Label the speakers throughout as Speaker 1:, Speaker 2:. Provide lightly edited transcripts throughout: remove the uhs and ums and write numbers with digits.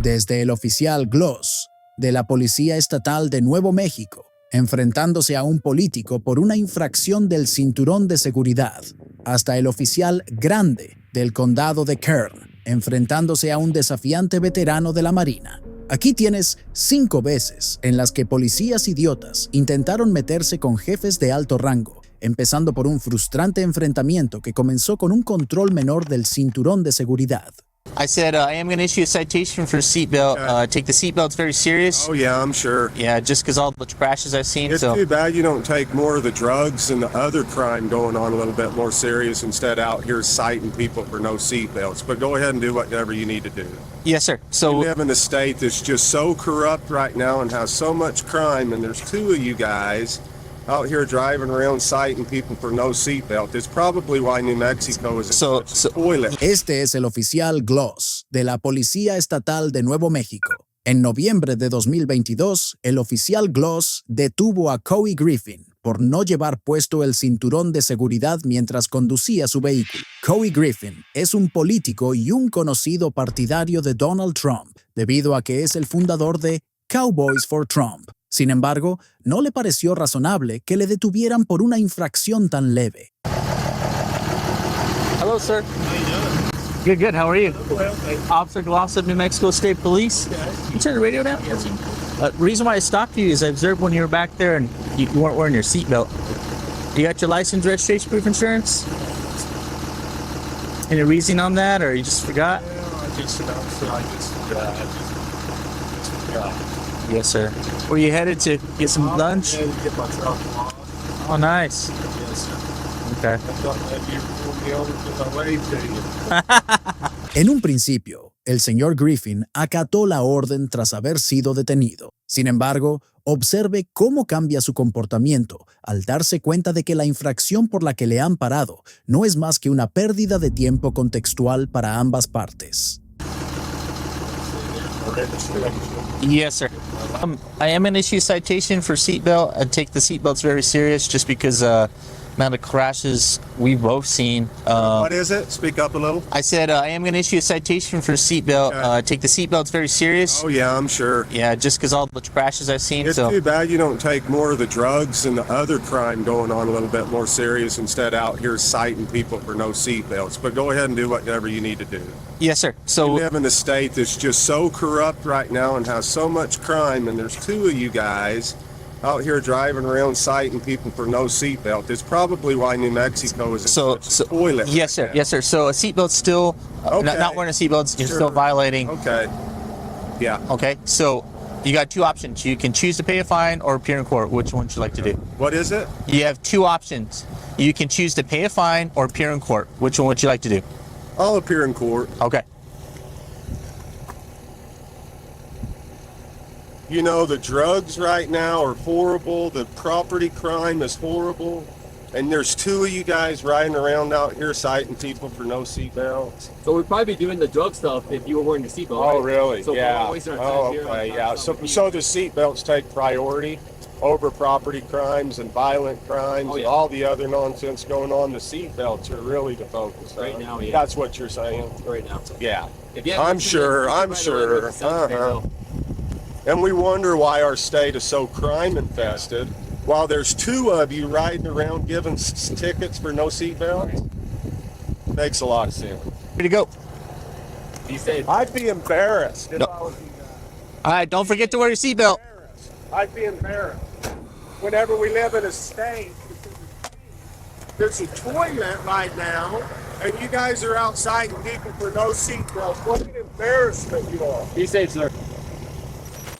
Speaker 1: Desde el oficial Gloss, de la Policía Estatal de Nuevo México, enfrentándose a un político por una infracción del cinturón de seguridad, hasta el oficial Grande, del condado de Kern, enfrentándose a un desafiante veterano de la Marina. Aquí tienes 5 veces en las que policías idiotas intentaron meterse con jefes de alto rango, empezando por un frustrante enfrentamiento que comenzó con un control menor del cinturón de seguridad.
Speaker 2: I said, I am going to issue a citation for seatbelt. Take the seatbelts very serious.
Speaker 3: Oh, yeah, I'm sure.
Speaker 2: Yeah, just because all the crashes I've seen.
Speaker 3: It's too bad you don't take more of the drugs and the other crime going on a little bit more serious instead out here citing people for no seatbelts. But go ahead and do whatever you need to do.
Speaker 2: Yes, sir. So
Speaker 3: we live in a state that's just so corrupt right now and has so much crime, and there's 2 of you guys out here driving around citing people for no seatbelt. It's probably why New Mexico is a toilet.
Speaker 1: Este es el oficial Gloss, de la Policía Estatal de Nuevo México. En noviembre de 2022, el oficial Gloss detuvo a Couy Griffin por no llevar puesto el cinturón de seguridad mientras conducía su vehículo. Couy Griffin es un político y un conocido partidario de Donald Trump, debido a que es el fundador de Cowboys for Trump. Sin embargo, no le pareció razonable que le detuvieran por una infracción tan leve.
Speaker 2: Hello, sir. How you doing? Good, good. How are you? Well, Officer Gloss of New Mexico State Police. You turn the radio down? Yes. Reason why I stopped you is I observed when you were back there and you weren't wearing your seatbelt. You got your license, registration, proof, insurance? Any reason on that, or you just forgot?
Speaker 3: I just forgot.
Speaker 2: Yes, sir. Were you headed to get some lunch?
Speaker 3: Get my truck washed.
Speaker 2: Oh, nice.
Speaker 3: Yes, sir.
Speaker 2: Okay.
Speaker 3: I thought maybe you were going to be over because I waved to you.
Speaker 1: En un principio, el señor Griffin acató la orden tras haber sido detenido. Sin embargo, observe cómo cambia su comportamiento al darse cuenta de que la infracción por la que le han parado no es más que una pérdida de tiempo contextual para ambas partes.
Speaker 2: Yes, sir. I am going to issue a citation for seatbelt. I take the seatbelts very serious just because amount of crashes we've both seen.
Speaker 3: What is it? Speak up a little.
Speaker 2: I said I am going to issue a citation for seatbelt. Take the seatbelts very serious.
Speaker 3: Oh, yeah, I'm sure.
Speaker 2: Yeah, just because all the crashes I've seen.
Speaker 3: It's too bad you don't take more of the drugs and the other crime going on a little bit more serious instead out here citing people for no seatbelts. But go ahead and do whatever you need to do.
Speaker 2: Yes, sir. So
Speaker 3: we live in a state that's just so corrupt right now and has so much crime, and there's 2 of you guys out here driving around citing people for no seatbelt. It's probably why New Mexico is a toilet.
Speaker 2: Yes, sir. Yes, sir. So a seatbelt's still not wearing a seatbelt. You're still violating.
Speaker 3: Okay. Yeah.
Speaker 2: Okay. So you got 2 options. You can choose to pay a fine or appear in court. Which one would you like to do?
Speaker 3: What is it?
Speaker 2: You have 2 options. You can choose to pay a fine or appear in court. Which one would you like to do?
Speaker 3: I'll appear in court.
Speaker 2: Okay.
Speaker 3: You know, the drugs right now are horrible. The property crime is horrible. And there's 2 of you guys riding around out here citing people for no seatbelts.
Speaker 4: So we'd probably be doing the drug stuff if you were wearing your seatbelt.
Speaker 3: Oh,
Speaker 4: right?
Speaker 3: really?
Speaker 4: So
Speaker 3: yeah.
Speaker 4: Oh,
Speaker 3: okay. Yeah. So the seatbelts take priority over property crimes and violent crimes and all the other nonsense going on. The seatbelts are really the focus.
Speaker 4: Right now, yeah.
Speaker 3: That's what you're saying.
Speaker 4: Right now.
Speaker 3: Yeah.
Speaker 4: I'm
Speaker 3: sure. And we wonder why our state is so crime infested, while there's 2 of you riding around giving tickets for no seatbelts. Makes a lot of sense.
Speaker 2: Ready to go.
Speaker 4: Be safe.
Speaker 3: I'd be embarrassed if
Speaker 2: No.
Speaker 3: I was you guys.
Speaker 2: All right. Don't forget to wear your seatbelt.
Speaker 3: I'd be embarrassed. Whenever we live in a state, there's a toilet right now, and you guys are outside and people for no seatbelts. What an embarrassment you are.
Speaker 4: Be safe, sir.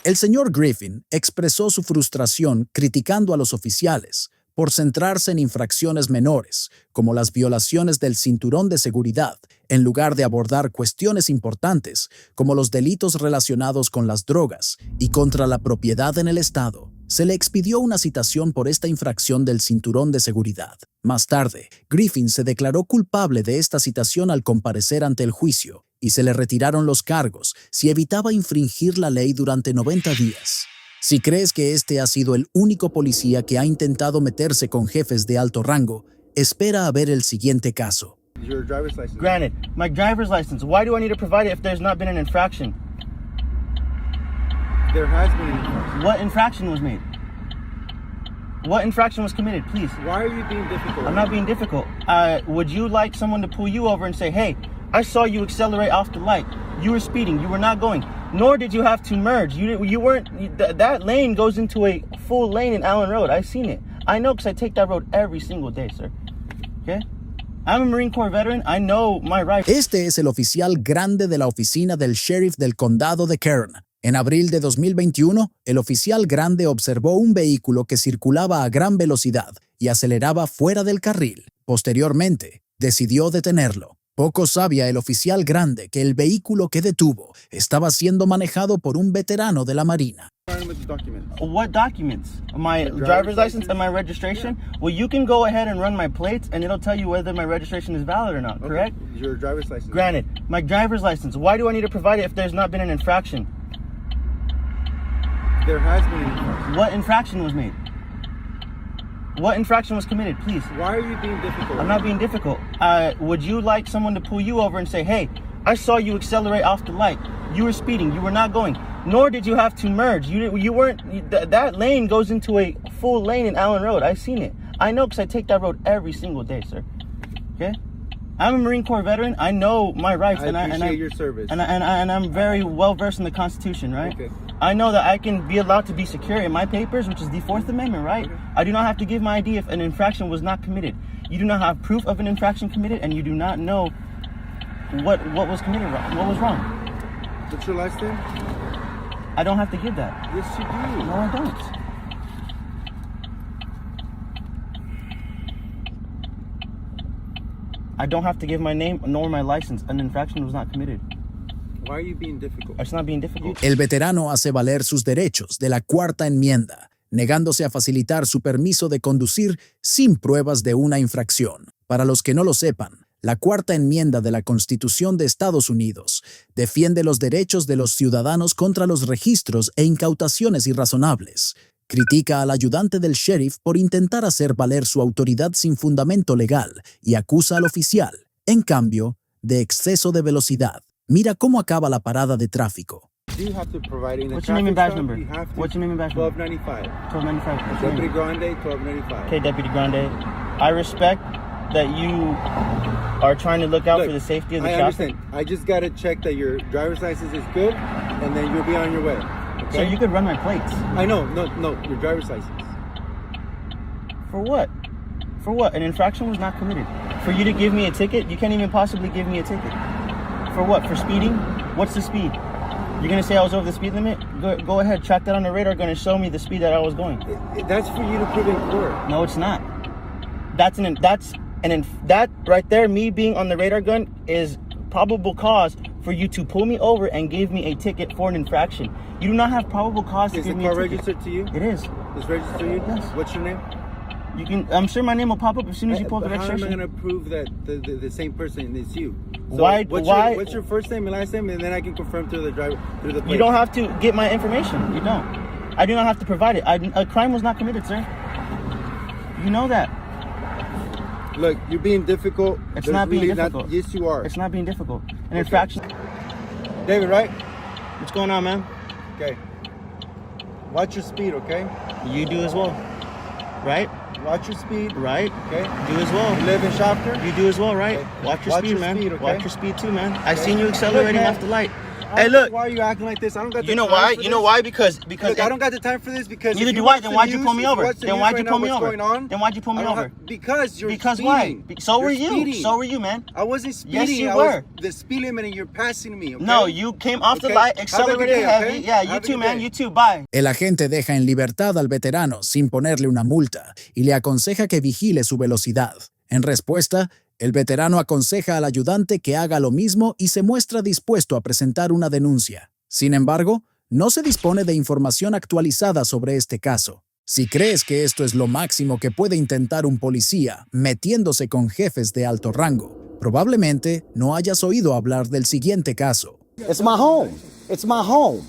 Speaker 1: El señor Griffin expresó su frustración criticando a los oficiales por centrarse en infracciones menores, como las violaciones del cinturón de seguridad, en lugar de abordar cuestiones importantes como los delitos relacionados con las drogas y contra la propiedad en el estado. Se le expidió una citación por esta infracción del cinturón de seguridad. Más tarde, Griffin se declaró culpable de esta citación al comparecer ante el juicio y se le retiraron los cargos si evitaba infringir la ley durante 90 días. Si crees que este ha sido el único policía que ha intentado meterse con jefes de alto rango, espera a ver el siguiente caso.
Speaker 5: Your driver's license. Granted, my driver's license. Why do I need to provide it if there's not been an infraction? There has been an infraction.
Speaker 6: What infraction was made? What infraction was committed, please?
Speaker 5: Why are you being difficult?
Speaker 6: I'm not being difficult. Would you like someone to pull you over and say, hey, I saw you accelerate off the light. You were speeding. You were not going. Nor did you have to merge. You weren't. That lane goes into a full lane in Allen Road. I've seen it. I know because I take that road every single day, sir. Okay? I'm a Marine Corps veteran. I know my rights.
Speaker 1: Este es el oficial grande de la oficina del sheriff del condado de Kern. En abril de 2021, el oficial grande observó un vehículo que circulaba a gran velocidad y aceleraba fuera del carril. Posteriormente, decidió detenerlo. Poco sabía el oficial grande que el vehículo que detuvo estaba siendo manejado por un veterano de la Marina.
Speaker 6: What documents? My driver's license and my registration? Well, you can go ahead and run my plates and it'll tell you whether my registration is valid or not, correct?
Speaker 5: Okay. Your driver's license.
Speaker 6: Granted, my driver's license. Why do I need to provide it if there's not been an infraction?
Speaker 5: There has been an infraction.
Speaker 6: What infraction was made? What infraction was committed, please?
Speaker 5: Why are you being difficult?
Speaker 6: I'm not being difficult. Would you like someone to pull you over and say, hey, I saw you accelerate off the light. You were speeding. You were not going. Nor did you have to merge. You weren't. That lane goes into a full lane in Allen Road. I've seen it. I know because I take that road every single day, sir. Okay? I'm a Marine Corps veteran. I know my rights.
Speaker 5: I appreciate your service.
Speaker 6: And I'm very well versed in the Constitution, right?
Speaker 5: Okay.
Speaker 6: I know that I can be allowed to be secure in my papers, which is the Fourth Amendment, right?
Speaker 5: Okay.
Speaker 6: I do not have to give my ID if an infraction was not committed. You do not have proof of an infraction committed, and you do not know what was committed wrong. What was wrong?
Speaker 5: What's your last name?
Speaker 6: I don't have to give that.
Speaker 5: Yes, you do.
Speaker 6: No, I don't. I don't have to give my name nor my license. An infraction was not committed.
Speaker 5: Why are you being difficult?
Speaker 6: It's not being difficult.
Speaker 1: El veterano hace valer sus derechos de la Cuarta Enmienda, negándose a facilitar su permiso de conducir sin pruebas de una infracción. Para los que no lo sepan, la Cuarta Enmienda de la Constitución de Estados Unidos defiende los derechos de los ciudadanos contra los registros e incautaciones irrazonables. Critica al ayudante del sheriff por intentar hacer valer su autoridad sin fundamento legal y acusa al oficial, en cambio, de exceso de velocidad. Mira cómo acaba la parada de tráfico.
Speaker 5: You have to provide in the
Speaker 6: What's your name and badge
Speaker 5: traffic
Speaker 6: number?
Speaker 5: stop, you have to-
Speaker 6: What's your name and badge number?
Speaker 5: 1295.
Speaker 6: 1295. What's your
Speaker 5: Deputy
Speaker 6: name?
Speaker 5: Grande, 1295.
Speaker 6: Okay, Deputy Grande. I respect that you are trying to look out
Speaker 5: Look,
Speaker 6: for the safety of the
Speaker 5: I
Speaker 6: traffic.
Speaker 5: understand. I just gotta check that your driver's license is good, and then you'll be on your way. Okay?
Speaker 6: So you could run my plates.
Speaker 5: I know. No, your driver's license.
Speaker 6: For what? For what? An infraction was not committed. For you to give me a ticket, you can't even possibly give me a ticket. For what? For speeding? What's the speed? You're gonna say I was over the speed limit? Go ahead, track that on the radar. Gonna show me the speed that I was going.
Speaker 5: That's for you to prove in court.
Speaker 6: No, it's not. That right there, me being on the radar gun is probable cause for you to pull me over and give me a ticket for an infraction. You do not have probable cause to
Speaker 5: Is the
Speaker 6: give me a
Speaker 5: car
Speaker 6: ticket.
Speaker 5: registered to you?
Speaker 6: It is.
Speaker 5: It's registered to you?
Speaker 6: Yes.
Speaker 5: What's your name?
Speaker 6: You can. I'm sure my name will pop up as soon as you pull up the
Speaker 5: But how am I
Speaker 6: registration.
Speaker 5: going to prove that the same person is you? So
Speaker 6: Why-
Speaker 5: What's
Speaker 6: why-
Speaker 5: What's your first name and last name, and then I can confirm to the driver through the plate.
Speaker 6: You don't have to get my information. You don't. I do not have to provide it. A crime was not committed, sir. You know that.
Speaker 5: Look, you're being difficult.
Speaker 6: It's
Speaker 5: There's
Speaker 6: not being
Speaker 5: really
Speaker 6: difficult.
Speaker 5: Yes, you are.
Speaker 6: It's not being difficult. An infraction.
Speaker 5: David, right?
Speaker 6: What's going on, man?
Speaker 5: Okay. Watch your speed, okay?
Speaker 6: You do as well, right?
Speaker 5: Watch your speed,
Speaker 6: Right.
Speaker 5: okay?
Speaker 6: Do as well.
Speaker 5: You live in Shopper?
Speaker 6: You do as well, right?
Speaker 5: Okay.
Speaker 6: Watch your
Speaker 5: Watch
Speaker 6: speed,
Speaker 5: your
Speaker 6: man.
Speaker 5: speed, okay?
Speaker 6: Watch your speed too, man. I
Speaker 5: Okay.
Speaker 6: seen you accelerating
Speaker 5: Look, man.
Speaker 6: off the light.
Speaker 5: I
Speaker 6: Hey,
Speaker 5: don't know
Speaker 6: look.
Speaker 5: Why are you acting like this? I don't got the
Speaker 6: You know
Speaker 5: time
Speaker 6: why?
Speaker 5: for
Speaker 6: You know
Speaker 5: this.
Speaker 6: why? Because
Speaker 5: Look, I don't got the time for this because
Speaker 6: Neither
Speaker 5: if you
Speaker 6: do I.
Speaker 5: watch
Speaker 6: Then
Speaker 5: the
Speaker 6: why'd you
Speaker 5: news-
Speaker 6: pull me
Speaker 5: if you
Speaker 6: over?
Speaker 5: watch the
Speaker 6: Then
Speaker 5: news
Speaker 6: why'd you
Speaker 5: right
Speaker 6: pull
Speaker 5: now,
Speaker 6: me
Speaker 5: what's
Speaker 6: over?
Speaker 5: going on,
Speaker 6: Then why'd you pull me
Speaker 5: I don't
Speaker 6: over?
Speaker 5: have- Because you're
Speaker 6: Because
Speaker 5: speeding.
Speaker 6: why? So were
Speaker 5: You're
Speaker 6: you.
Speaker 5: speeding.
Speaker 6: So were you, man.
Speaker 5: I wasn't speeding.
Speaker 6: Yes, you
Speaker 5: I
Speaker 6: were.
Speaker 5: Was the speed limit and you're passing me. Okay?
Speaker 6: No, you came off the
Speaker 5: Okay.
Speaker 6: light,
Speaker 5: Have a good
Speaker 6: accelerated
Speaker 5: day,
Speaker 6: heavy.
Speaker 5: okay?
Speaker 6: Yeah, you
Speaker 5: Have a
Speaker 6: too,
Speaker 5: good
Speaker 6: man.
Speaker 5: day.
Speaker 6: You too. Bye.
Speaker 1: El agente deja en libertad al veterano sin ponerle una multa y le aconseja que vigile su velocidad. En respuesta, el veterano aconseja al ayudante que haga lo mismo y se muestra dispuesto a presentar una denuncia. Sin embargo, no se dispone de información actualizada sobre este caso. Si crees que esto es lo máximo que puede intentar un policía metiéndose con jefes de alto rango, probablemente no hayas oído hablar del siguiente caso.
Speaker 7: It's my home. It's my home.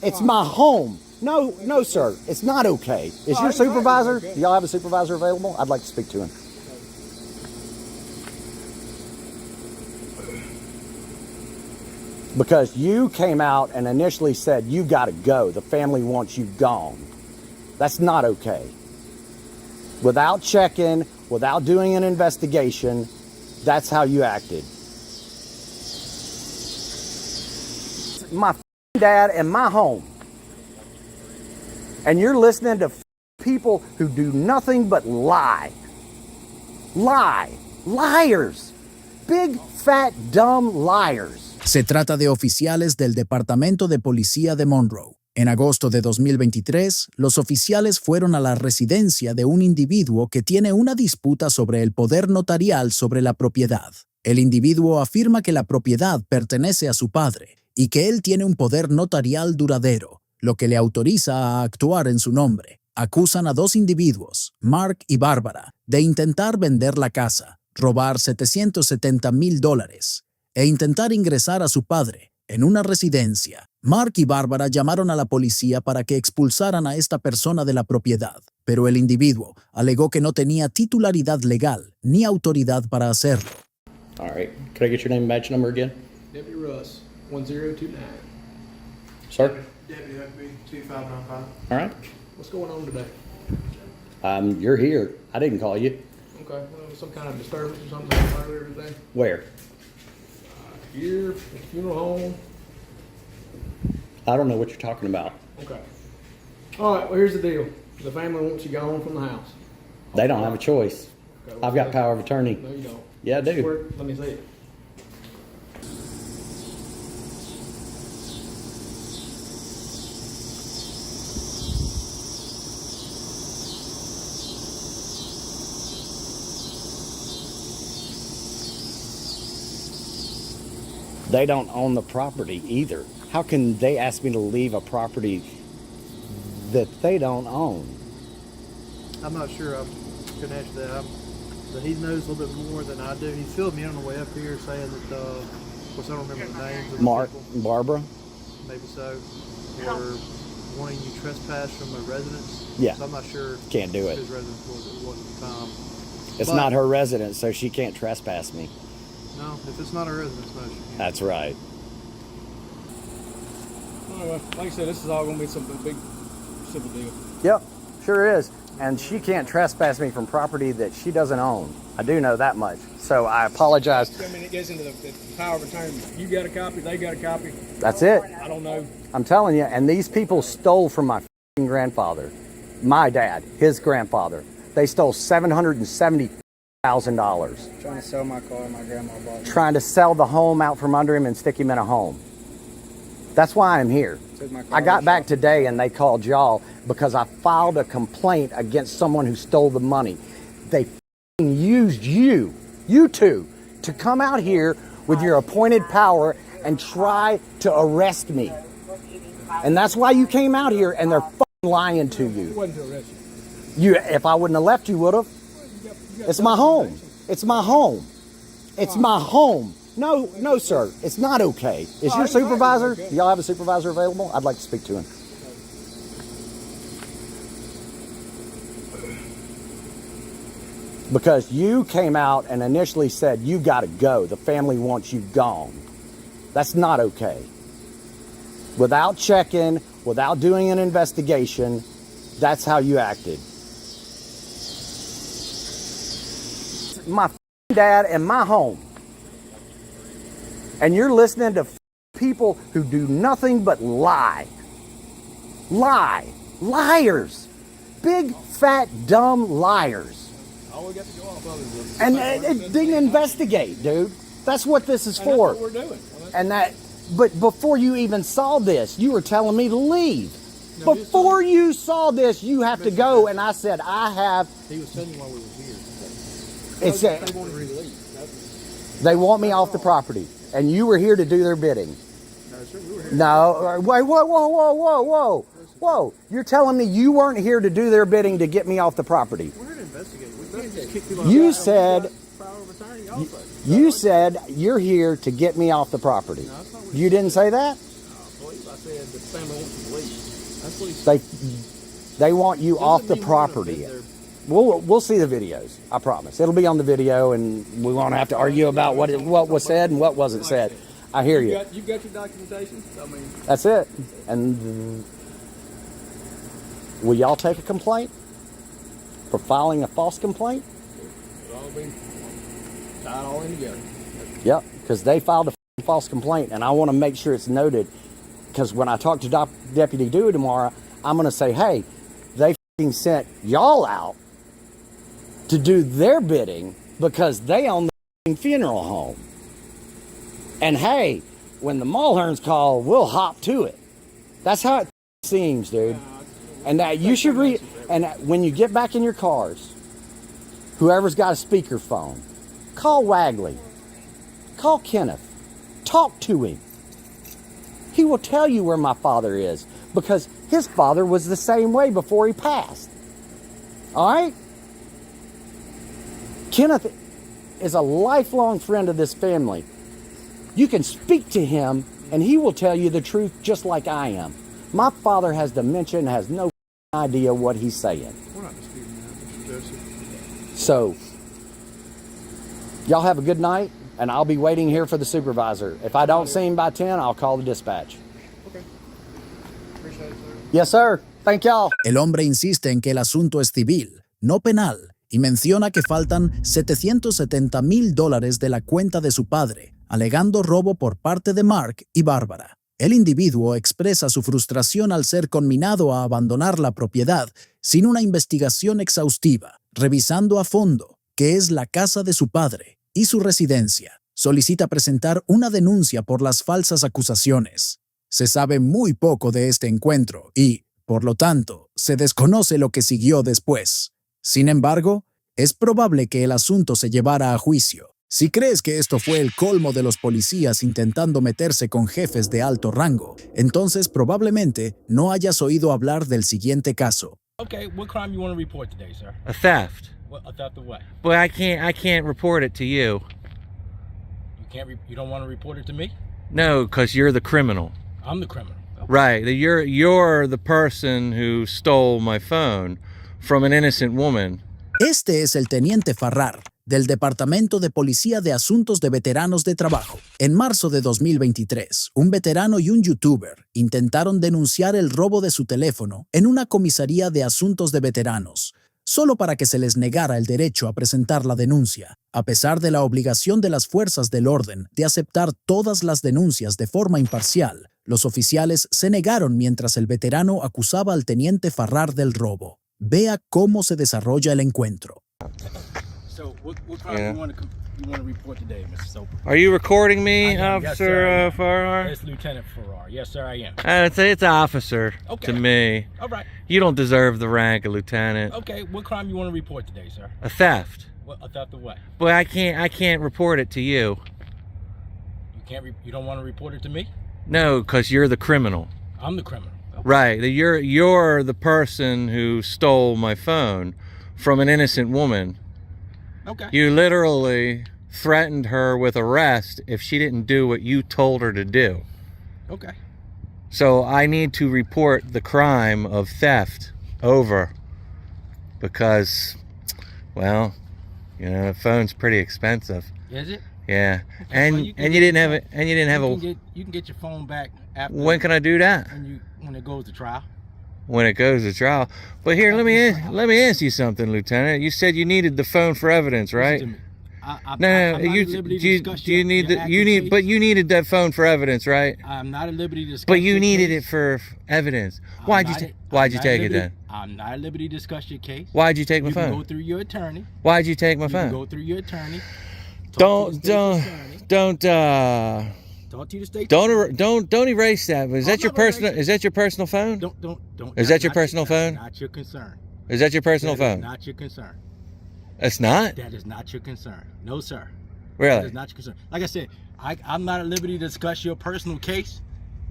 Speaker 7: It's my home. No, sir. It's not okay. Is your supervisor? Do y'all have a supervisor available? I'd like to speak to him. Because you came out and initially said, you got to go. The family wants you gone. That's not okay. Without checking, without doing an investigation, that's how you acted. My dad in my home. And you're listening to people who do nothing but lie. Lie. Liars. Big, fat, dumb liars.
Speaker 1: Se trata de oficiales del Departamento de Policía de Monroe. En agosto de 2023, los oficiales fueron a la residencia de un individuo que tiene una disputa sobre el poder notarial sobre la propiedad. El individuo afirma que la propiedad pertenece a su padre y que él tiene un poder notarial duradero, lo que le autoriza a actuar en su nombre. Acusan a dos individuos, Mark y Bárbara, de intentar vender la casa, robar $770,000 e intentar ingresar a su padre en una residencia. Mark y Bárbara llamaron a la policía para que expulsaran a esta persona de la propiedad, pero el individuo alegó que no tenía titularidad legal ni autoridad para hacerlo.
Speaker 7: All right. Could I get your name and badge number again?
Speaker 8: Deputy Russ, 1029.
Speaker 7: Sir?
Speaker 8: Deputy Huckabee, 2595.
Speaker 7: All right.
Speaker 8: What's going on today?
Speaker 7: You're here. I didn't call you.
Speaker 8: Okay, well, some kind of disturbance or something earlier today?
Speaker 7: Where?
Speaker 8: Here, at the funeral home?
Speaker 7: I don't know what you're talking about.
Speaker 8: Okay. All right, well, here's the deal. The family wants you gone from the house.
Speaker 7: They don't have a choice.
Speaker 8: Okay,
Speaker 7: I've got power of attorney.
Speaker 8: No, you don't.
Speaker 7: Yeah, I do.
Speaker 8: Let me see it.
Speaker 7: They don't own the property either. How can they ask me to leave a property that they don't own?
Speaker 9: I'm not sure I can answer that. But he knows a little bit more than I do. He filled me in on the way up here saying that, of course, I don't remember the names of the
Speaker 7: Mark,
Speaker 9: people.
Speaker 7: Barbara?
Speaker 9: Maybe so. Or wanting you trespass from a residence.
Speaker 7: Yeah.
Speaker 9: So I'm not sure
Speaker 7: Can't do it.
Speaker 9: whose residence was at the time.
Speaker 7: It's
Speaker 9: But-
Speaker 7: not her residence, so she can't trespass me.
Speaker 9: No, if it's not a residence, no, she can't.
Speaker 7: That's right.
Speaker 8: All right, well, like I said, this is all going to be something big, simple deal.
Speaker 7: Yep, sure is. And she can't trespass me from property that she doesn't own. I do know that much. So I apologize.
Speaker 8: I mean, it gets into the power of attorney. You got a copy, they got a copy.
Speaker 7: That's it.
Speaker 8: I don't know.
Speaker 7: I'm telling you. And these people stole from my f***ing grandfather. My dad, his grandfather. They stole $770,000.
Speaker 9: Trying to sell my car, my grandma bought it.
Speaker 7: Trying to sell the home out from under him and stick him in a home. That's why I'm here. I got back today and they called y'all because I filed a complaint against someone who stole the money. They f***ing used you two, to come out here with your appointed power and try to arrest me. And that's why you came out here, and they're f***ing lying to
Speaker 8: It
Speaker 7: you.
Speaker 8: wasn't to arrest you.
Speaker 7: If I wouldn't have left, you would have. It's my home. It's my home. It's my home. No, sir. It's not okay. Is your supervisor? Do y'all have a supervisor available? I'd like to speak to him. Because you came out and initially said, you got to go. The family wants you gone. That's not okay. Without checking, without doing an investigation, that's how you acted. My dad in my home. And you're listening to people who do nothing but lie. Lie. Liars. Big, fat, dumb liars.
Speaker 8: All we got to go off of is
Speaker 7: And didn't investigate, dude. That's what this is for.
Speaker 8: That's what we're doing.
Speaker 7: And but before you even saw this, you were telling me to leave. Before you saw this, you have to go. And I said, I have.
Speaker 8: He was telling you while we were here.
Speaker 7: It's
Speaker 8: They wanted to release.
Speaker 7: they want me off the property, and you were here to do their bidding.
Speaker 8: No, sir, we were here.
Speaker 7: No, wait, whoa! You're telling me you weren't here to do their bidding to get me off the property?
Speaker 9: We're here to investigate. We can't just kick people out.
Speaker 7: You said.
Speaker 8: Power of attorney also.
Speaker 7: You said you're here to get me off the property.
Speaker 8: that's not what
Speaker 7: You didn't say that?
Speaker 8: I believe I said the family wants you to leave. That's what he said.
Speaker 7: They want you off the
Speaker 8: Doesn't mean we're gonna
Speaker 7: property.
Speaker 8: bid their-
Speaker 7: We'll see the videos. I promise. It'll be on the video, and we won't have to argue about what was said and what wasn't said. I hear you.
Speaker 8: You got your documentation? I mean,
Speaker 7: That's it. And will y'all take a complaint for filing a false complaint?
Speaker 8: it'll all be tied all in together.
Speaker 7: Yep, because they filed a false complaint, and I want to make sure it's noted. Because when I talk to Deputy Dewey tomorrow, I'm going to say, hey, they sent y'all out to do their bidding because they own the funeral home. And hey, when the Mulherns call, we'll hop to it. That's how it seems, dude. And that you should read. And when you get back in your cars, whoever's got a speakerphone, call Wagley, call Kenneth, talk to him. He will tell you where my father is because his father was the same way before he passed. All right? Kenneth is a lifelong friend of this family. You can speak to him and he will tell you the truth just like I am. My father has dementia and has no idea what he's saying.
Speaker 9: We're not disputing that, Mr. Joseph.
Speaker 7: So, y'all have a good night, and I'll be waiting here for the supervisor. If I don't see him by 10, I'll call the dispatch.
Speaker 9: Okay. Appreciate it, sir.
Speaker 7: Yes, sir. Thank y'all.
Speaker 1: El hombre insiste en que el asunto es civil, no penal, y menciona que faltan $770,000 de la cuenta de su padre, alegando robo por parte de Mark y Bárbara. El individuo expresa su frustración al ser conminado a abandonar la propiedad sin una investigación exhaustiva, revisando a fondo qué es la casa de su padre y su residencia. Solicita presentar una denuncia por las falsas acusaciones. Se sabe muy poco de este encuentro y, por lo tanto, se desconoce lo que siguió después. Sin embargo, es probable que el asunto se llevara a juicio. Si crees que esto fue el colmo de los policías intentando meterse con jefes de alto rango, entonces probablemente no hayas oído hablar del siguiente caso.
Speaker 8: Okay, what crime you want to report today, sir?
Speaker 10: A theft.
Speaker 8: What, a theft of what?
Speaker 10: But I can't report it to you.
Speaker 8: You don't want to report it to me?
Speaker 10: No, because you're the criminal.
Speaker 8: I'm the criminal. Okay.
Speaker 10: Right. You're the person who stole my phone from an innocent woman.
Speaker 1: Este es el teniente Farrar, del Departamento de Policía de Asuntos de Veteranos de Trabajo. En marzo de 2023, un veterano y un youtuber intentaron denunciar el robo de su teléfono en una comisaría de asuntos de veteranos, solo para que se les negara el derecho a presentar la denuncia, a pesar de la obligación de las fuerzas del orden de aceptar todas las denuncias de forma imparcial. Los oficiales se negaron mientras el veterano acusaba al teniente Farrar del robo. Vea cómo se desarrolla el encuentro.
Speaker 8: So, what crime you want to report today, Mr. Soper?
Speaker 10: Are you recording me,
Speaker 8: I am, yes, sir, I
Speaker 10: Officer
Speaker 8: am.
Speaker 10: Farrar?
Speaker 8: Yes, Lieutenant Farrar. Yes, sir, I am.
Speaker 10: It's officer
Speaker 8: Okay.
Speaker 10: to me.
Speaker 8: All right.
Speaker 10: You don't deserve the rank of lieutenant.
Speaker 8: Okay, what crime you want to report today, sir?
Speaker 10: A theft.
Speaker 8: What, a theft of what?
Speaker 10: But I can't report it to you.
Speaker 8: You don't want to report it to me?
Speaker 10: No, because you're the criminal.
Speaker 8: I'm the criminal. Okay.
Speaker 10: Right. You're the person who stole my phone from an innocent woman.
Speaker 8: Okay.
Speaker 10: You literally threatened her with arrest if she didn't do what you told her to do.
Speaker 8: Okay.
Speaker 10: So I need to report the crime of theft over because, well, you know, the phone's pretty expensive.
Speaker 8: Is it?
Speaker 10: Yeah.
Speaker 8: Okay,
Speaker 10: And
Speaker 8: well, you
Speaker 10: and you didn't have it. And you didn't have
Speaker 8: You can get your phone back after.
Speaker 10: When can I do that?
Speaker 8: When it goes to trial.
Speaker 10: When it goes to trial. But here, let me ask you something, Lieutenant. You said you needed the phone for evidence, right?
Speaker 8: Listen to me. I'm
Speaker 10: No,
Speaker 8: not at liberty to discuss
Speaker 10: you need
Speaker 8: your accuracy.
Speaker 10: but you needed that phone for evidence, right?
Speaker 8: I'm not at liberty to discuss.
Speaker 10: But you
Speaker 8: your
Speaker 10: needed
Speaker 8: case.
Speaker 10: it for evidence.
Speaker 8: I'm
Speaker 10: Why'd
Speaker 8: not
Speaker 10: you
Speaker 8: at-
Speaker 10: Why'd
Speaker 8: I'm
Speaker 10: you
Speaker 8: not
Speaker 10: take
Speaker 8: at
Speaker 10: it
Speaker 8: liberty-
Speaker 10: then?
Speaker 8: I'm not at liberty to discuss your case.
Speaker 10: Why'd you take my
Speaker 8: You can go
Speaker 10: phone?
Speaker 8: through your attorney.
Speaker 10: Why'd you take my
Speaker 8: You can
Speaker 10: phone?
Speaker 8: go through your attorney.
Speaker 10: Don't don't don't
Speaker 8: Talk to the state.
Speaker 10: don't erase that. Is
Speaker 8: I'm
Speaker 10: that your
Speaker 8: not gonna
Speaker 10: personal?
Speaker 8: erase it.
Speaker 10: Is that your personal phone?
Speaker 8: Don't.
Speaker 10: Is that your personal phone?
Speaker 8: Not your concern.
Speaker 10: Is that your personal
Speaker 8: That is
Speaker 10: phone?
Speaker 8: not your concern.
Speaker 10: It's not.
Speaker 8: That is not your concern. No, sir. That
Speaker 10: Really?
Speaker 8: is not your concern. Like I said, I'm not at liberty to discuss your personal case.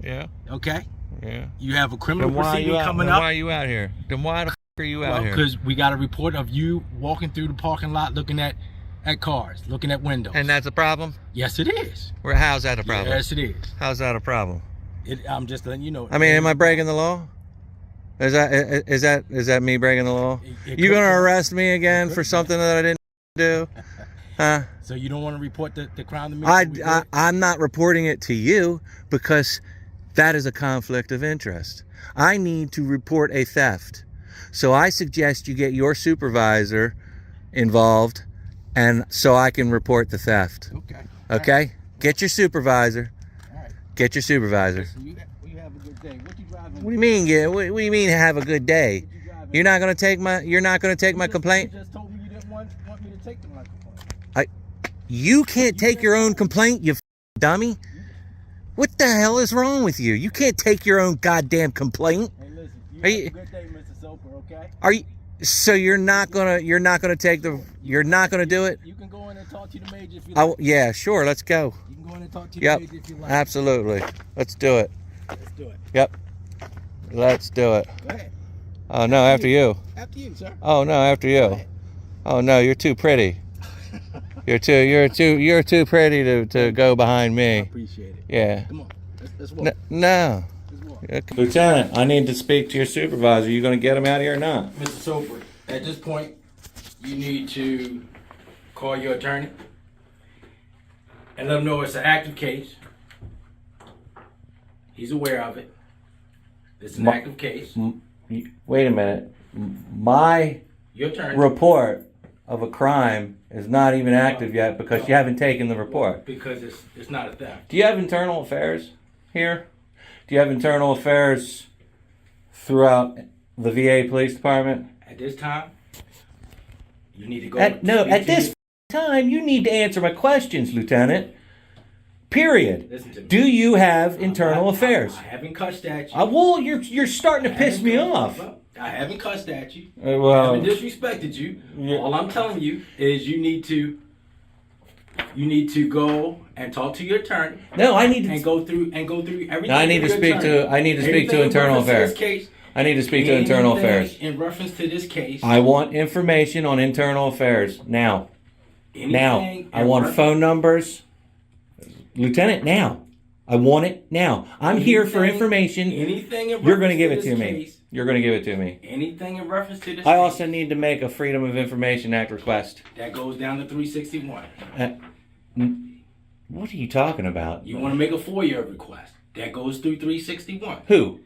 Speaker 10: Yeah.
Speaker 8: Okay.
Speaker 10: Yeah.
Speaker 8: You have a criminal
Speaker 10: Then why are
Speaker 8: proceeding
Speaker 10: you out?
Speaker 8: coming
Speaker 10: Then
Speaker 8: up.
Speaker 10: why are you out here? Then why the f are you out
Speaker 8: Well,
Speaker 10: here?
Speaker 8: because we got a report of you walking through the parking lot, looking at cars, looking at windows.
Speaker 10: And that's a problem?
Speaker 8: Yes, it is.
Speaker 10: How's that a problem?
Speaker 8: Yes, it is.
Speaker 10: How's that a problem?
Speaker 8: I'm just letting you know.
Speaker 10: I mean, am I breaking the law? Is that me breaking the law?
Speaker 8: It
Speaker 10: You
Speaker 8: could
Speaker 10: gonna
Speaker 8: be.
Speaker 10: arrest me again
Speaker 8: It
Speaker 10: for
Speaker 8: could be.
Speaker 10: something that I didn't do? Huh?
Speaker 8: So you don't want to report the crime to me?
Speaker 10: I'm not reporting it to you because that is a conflict of interest. I need to report a theft. So I suggest you get your supervisor involved, and so I can report the theft.
Speaker 8: Okay.
Speaker 10: Okay? Right. Get your supervisor.
Speaker 8: All right.
Speaker 10: Get your supervisor.
Speaker 8: So you have a good day. What you driving?
Speaker 10: What do you mean? What do you mean have a good day? You're not gonna take my complaint?
Speaker 8: You just told me you didn't want me to take my complaint.
Speaker 10: You can't take your own complaint, you dummy. What the hell is wrong with you? You can't take your own goddamn complaint.
Speaker 8: Hey, listen, you have a good day, Mr. Soper, okay?
Speaker 10: Are you? So you're not gonna do it?
Speaker 8: You can go in and talk to the major if you like.
Speaker 10: Yeah, sure. Let's go.
Speaker 8: You can go in and talk to the
Speaker 10: Yep.
Speaker 8: major if you like.
Speaker 10: Absolutely. Let's do it.
Speaker 8: Let's do it.
Speaker 10: Yep. Let's do it.
Speaker 8: Go ahead.
Speaker 10: Oh no, after you.
Speaker 8: After you, sir.
Speaker 10: Oh no, after you. Oh no, you're too pretty. You're too pretty to go behind me.
Speaker 8: I appreciate it.
Speaker 10: Yeah.
Speaker 8: Come on. Let's walk.
Speaker 10: No.
Speaker 8: Let's walk.
Speaker 10: Okay. Lieutenant, I need to speak to your supervisor. You going to get him out of here or not?
Speaker 8: Mr. Soper, at this point, you need to call your attorney and let him know it's an active case. He's aware of it. It's an active case.
Speaker 10: Wait a minute. My
Speaker 8: Your attorney.
Speaker 10: report of a crime is not even active yet because you haven't taken the report.
Speaker 8: Because it's not a theft.
Speaker 10: Do you have internal affairs here? Do you have internal affairs throughout the VA police department?
Speaker 8: At this time, you need to go.
Speaker 10: At this time, you need to answer my questions, Lieutenant. Period.
Speaker 8: Listen to me.
Speaker 10: Do you have internal affairs?
Speaker 8: I haven't cussed at you.
Speaker 10: Well, you're starting to piss me off.
Speaker 8: I haven't cussed at you.
Speaker 10: Well,
Speaker 8: I haven't disrespected you.
Speaker 10: Yeah.
Speaker 8: All I'm telling you is you need to go and talk to your attorney.
Speaker 10: No, I need to
Speaker 8: go through everything.
Speaker 10: I need to speak to internal affairs. I need to speak to internal affairs.
Speaker 8: In reference to this case,
Speaker 10: I want information on internal affairs now. I want phone numbers. Lieutenant, now. I want it now. I'm here for information.
Speaker 8: Anything in
Speaker 10: You're going to give it
Speaker 8: reference
Speaker 10: to
Speaker 8: this
Speaker 10: me.
Speaker 8: case,
Speaker 10: You're going to give it to me.
Speaker 8: anything in reference to this
Speaker 10: I
Speaker 8: case,
Speaker 10: also need to make a Freedom of Information Act request.
Speaker 8: that goes down to 361.
Speaker 10: What are you talking about?
Speaker 8: You want to make a FOIA request. That goes through 361.
Speaker 10: Who?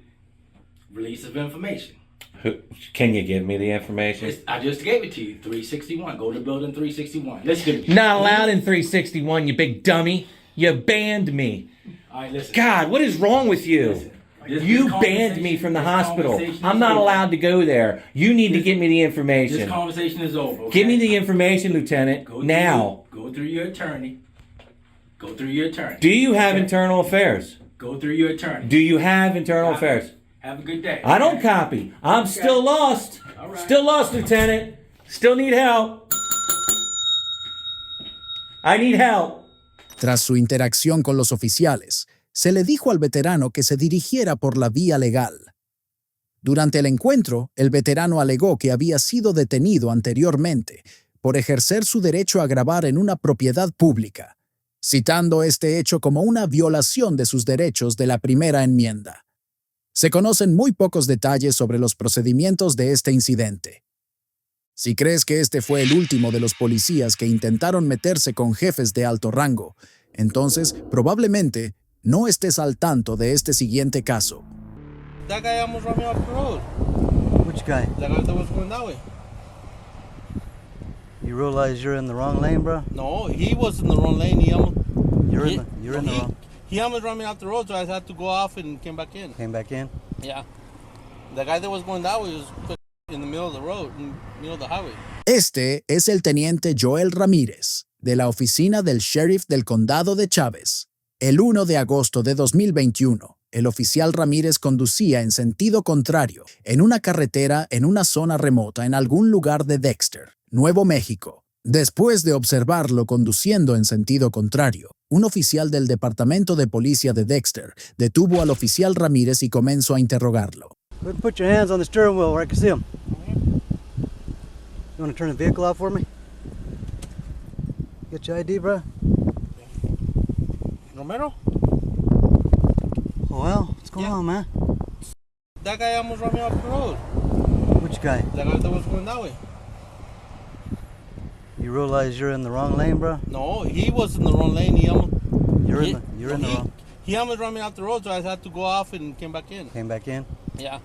Speaker 8: Release of information.
Speaker 10: Who? Can you give me the information?
Speaker 8: I just gave it to you. 361. Go to building 361. Listen to me.
Speaker 10: Not allowed in 361, you big dummy. You banned me.
Speaker 8: All right, listen.
Speaker 10: God, what is wrong with you?
Speaker 8: Listen.
Speaker 10: You banned me from the hospital. I'm not allowed to go there. You need to give me the
Speaker 8: This
Speaker 10: information.
Speaker 8: conversation is over. Okay?
Speaker 10: Give me the information, Lieutenant, now.
Speaker 8: Go through your attorney. Go through your attorney.
Speaker 10: Do you have
Speaker 8: Okay?
Speaker 10: internal affairs?
Speaker 8: Go through your attorney.
Speaker 10: Do you have internal affairs?
Speaker 8: Have a good day.
Speaker 10: I don't copy. I'm still lost.
Speaker 8: All right.
Speaker 10: Still lost, Lieutenant. Still need help. I need help.
Speaker 1: Tras su interacción con los oficiales, se le dijo al veterano que se dirigiera por la vía legal. Durante el encuentro, el veterano alegó que había sido detenido anteriormente por ejercer su derecho a grabar en una propiedad pública, citando este hecho como una violación de sus derechos de la primera enmienda. Se conocen muy pocos detalles sobre los procedimientos de este incidente. Si crees que este fue el último de los policías que intentaron meterse con jefes de alto rango, entonces probablemente no estés al tanto de este siguiente caso.
Speaker 9: That guy almost ran me off the road.
Speaker 11: Which guy?
Speaker 9: That guy that was going that way.
Speaker 11: You realize you're in the wrong lane, bro?
Speaker 9: No, he was in the wrong lane. He almost.
Speaker 11: You're in the wrong.
Speaker 9: He almost ran me off the road, so I had to go off and came back in.
Speaker 11: Came back in?
Speaker 9: Yeah. The guy that was going that way was in the middle of the road, in the middle of the highway.
Speaker 1: Este es el teniente Joel Ramírez, de la oficina del sheriff del condado de Chávez. El 1 de agosto de 2021, el oficial Ramírez conducía en sentido contrario en una carretera en una zona remota en algún lugar de Dexter, Nuevo México. Después de observarlo conduciendo en sentido contrario, un oficial del Departamento de Policía de Dexter detuvo al oficial Ramírez y comenzó a interrogarlo.
Speaker 11: Put your hands on the steering wheel where I can see them. You want to turn the vehicle off for me? Get your ID, bro?
Speaker 9: Romero?
Speaker 11: Oh, well, what's going on, man?
Speaker 9: That guy almost ran me off the road.
Speaker 11: Which guy?
Speaker 9: That guy that was going that way.
Speaker 11: You realize you're in the wrong lane, bro?
Speaker 6: No, he was in the wrong lane. He almost,
Speaker 11: You're in the wrong.
Speaker 6: he almost ran me off the road, so I had to go off and came back in.
Speaker 11: Came back in.
Speaker 6: Yeah.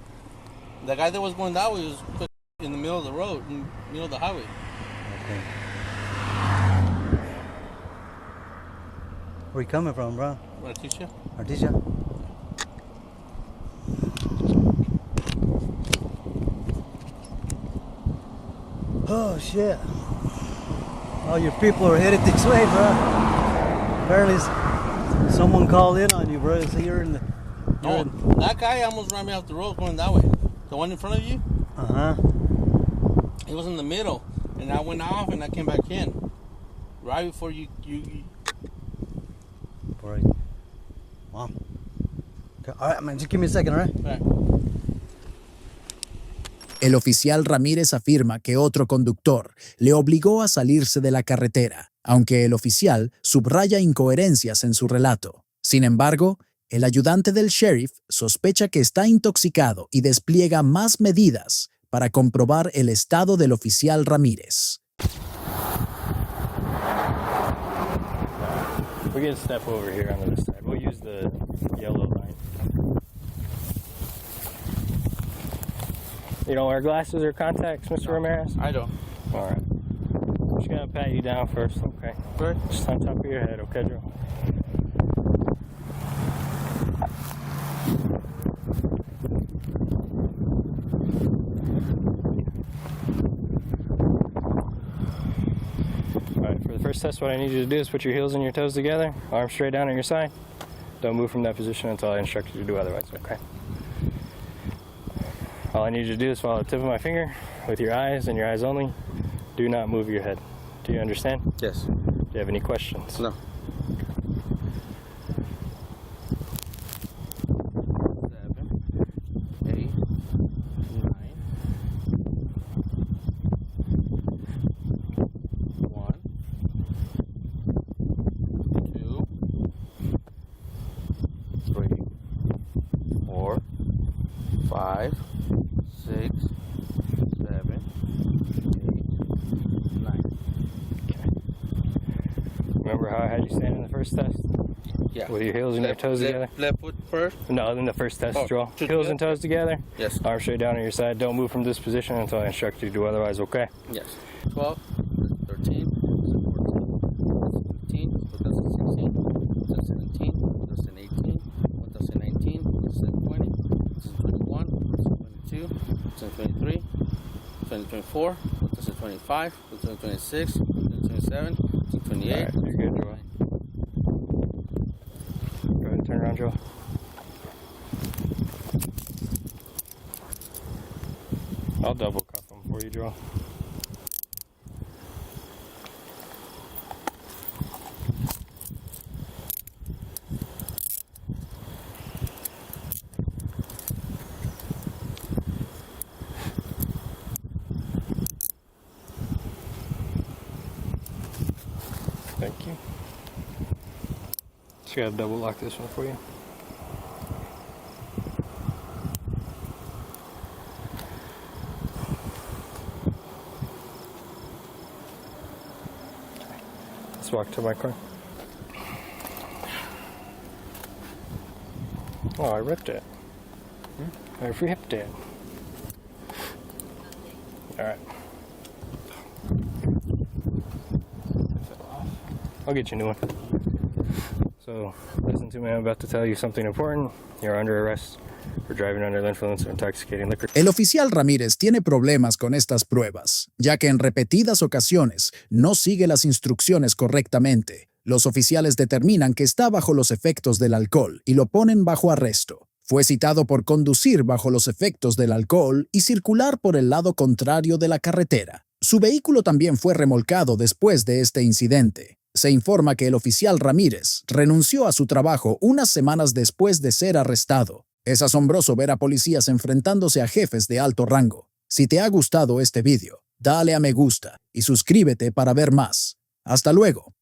Speaker 6: The guy that was going that way was put in the middle of the road, in the middle of the highway.
Speaker 11: Okay. Where you coming from, bro?
Speaker 6: Leticia?
Speaker 11: Artesia? Oh shit! All your people are headed this way, bro. Apparently, someone called in on you, bro. So you're in the.
Speaker 6: No, that guy almost ran me off the road going that way. The one in front of you?
Speaker 11: Uh huh.
Speaker 6: He was in the middle, and I went off and I came back in. Right before you
Speaker 11: Right. Wow. Okay. All right, man. Just give me a second, all right?
Speaker 6: Right.
Speaker 1: El oficial Ramírez afirma que otro conductor le obligó a salirse de la carretera, aunque el oficial subraya incoherencias en su relato. Sin embargo, el ayudante del sheriff sospecha que está intoxicado y despliega más medidas para comprobar el estado del oficial Ramírez.
Speaker 12: We're going to step over here on this side. We'll use the yellow line. You don't wear glasses or contacts, Mr. Ramirez?
Speaker 6: I don't.
Speaker 12: All right. I'm just going to pat you down first, okay?
Speaker 6: Right.
Speaker 12: Just on top of your head, okay, Joe? Alright, for the first test, what I need you to do is put your heels and your toes together, arms straight down on your side. Don't move from that position until I instruct you to do otherwise, okay? All I need you to do is follow the tip of my finger with your eyes and your eyes only. Do not move your head. Do you understand?
Speaker 6: Yes.
Speaker 12: Do you have any questions?
Speaker 6: No. 7, 8, 9, 1, 2, 3, 4, 5, 6, 7, 8, 9.
Speaker 12: Remember how I had you stand in the first test?
Speaker 6: Yeah.
Speaker 12: With your heels and your toes together?
Speaker 6: Left foot first?
Speaker 12: No, in the first test,
Speaker 6: Oh,
Speaker 12: Joel.
Speaker 6: should
Speaker 12: Heels
Speaker 6: do
Speaker 12: and
Speaker 6: that?
Speaker 12: toes together.
Speaker 6: Yes.
Speaker 12: Arms straight down on your side. Don't move from this position until I instruct you to do otherwise, okay?
Speaker 6: Yes. 12, 13, 14, 15, 2016, 2017, 2018, 2019, 2020, 2021, 2022, 2023, 2024, 2025, 2026, 2027, 2028.
Speaker 12: Alright, you're good, Joel. Go ahead and turn around, Joel. I'll double cuff them for you, Joel. Thank you. Just gotta double lock this one for you. Let's walk to my car. Oh, I ripped it. I ripped it. Alright. I'll get you a new one. So, listen to me, I'm about to tell you something important. You're under arrest for driving under the influence of intoxicating liquor.
Speaker 1: El oficial Ramírez tiene problemas con estas pruebas, ya que en repetidas ocasiones no sigue las instrucciones correctamente. Los oficiales determinan que está bajo los efectos del alcohol y lo ponen bajo arresto. Fue citado por conducir bajo los efectos del alcohol y circular por el lado contrario de la carretera. Su vehículo también fue remolcado después de este incidente. Se informa que el oficial Ramírez renunció a su trabajo unas semanas después de ser arrestado. Es asombroso ver a policías enfrentándose a jefes de alto rango. Si te ha gustado este video, dale a me gusta y suscríbete para ver más. Hasta luego.